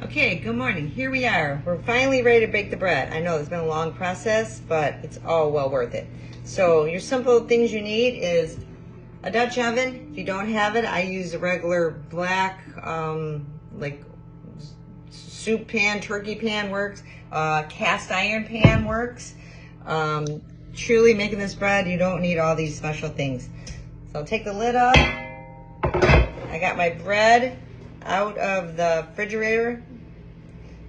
Okay, good morning. Here we are. We're finally ready to bake the bread. I know it's been a long process, but it's all well worth it. So your simple things you need is a Dutch oven. If you don't have it, I use a regular black, like soup pan, turkey pan works. Cast iron pan works. Truly making this bread, you don't need all these special things. So I'll take the lid off. I got my bread out of the refrigerator.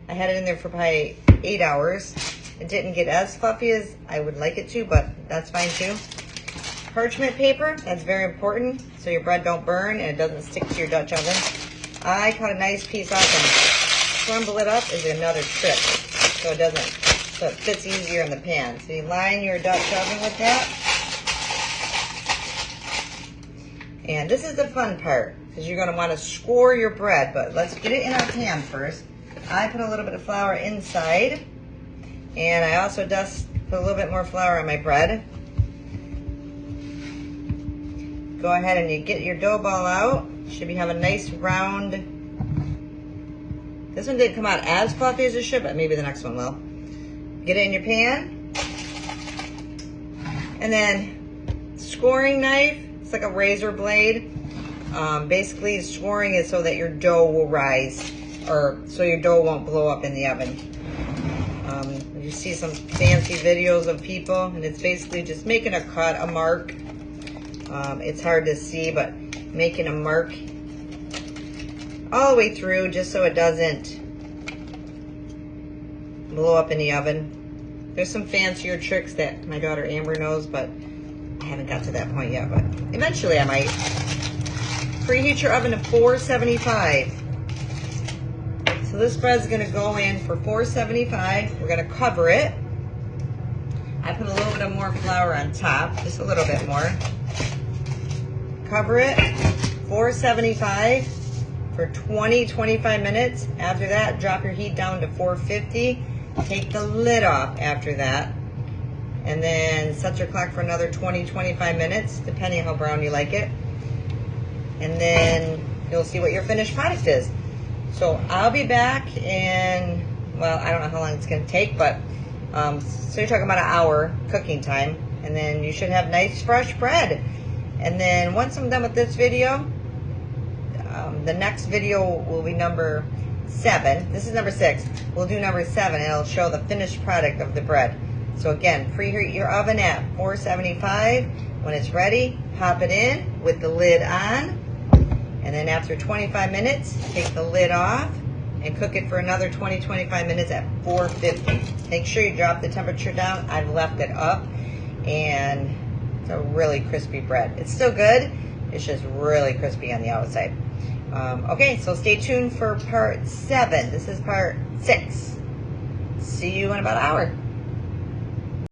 I had it in there for probably 8 hours. It didn't get as fluffy as I would like it to, but that's fine too. Parchment paper, that's very important so your bread don't burn and it doesn't stick to your Dutch oven. I cut a nice piece off and crumble it up is another trick so it fits easier in the pan. So you line your Dutch oven with that. And this is the fun part because you're going to want to score your bread, but let's get it in our pan first. I put a little bit of flour inside, and I also put a little bit more flour on my bread. Go ahead and you get your dough ball out. Should be have a nice round. This one didn't come out as fluffy as it should, but maybe the next one will. Get it in your pan, and then scoring knife. It's like a razor blade. Basically, scoring is so that your dough will rise, or so your dough won't blow up in the oven. You see some fancy videos of people, and it's basically just making a cut, a mark. It's hard to see, but making a mark all the way through just so it doesn't blow up in the oven. There's some fancier tricks that my daughter Amber knows, but I haven't got to that point yet, but eventually I might. Preheat your oven to 475. So this bread's gonna go in for 475. We're gonna cover it. I put a little bit more flour on top, just a little bit more. Cover it, 475 for 20-25 minutes. After that, drop your heat down to 450. Take the lid off after that. And then set your clock for another 20-25 minutes, depending on how brown you like it. And then you'll see what your finished product is. So I'll be back in, well, I don't know how long it's gonna take, but so you're talking about an hour cooking time, and then you should have nice fresh bread. And then once I'm done with this video, the next video will be number 7. This is number 6. We'll do number 7, and it'll show the finished product of the bread. So again, preheat your oven at 475. When it's ready, pop it in with the lid on. And then after 25 minutes, take the lid off and cook it for another 20-25 minutes at 450. Make sure you drop the temperature down. I've left it up, and it's a really crispy bread. It's still good. It's just really crispy on the outside. Okay, so stay tuned for part 7. This is part 6. See you in about an hour.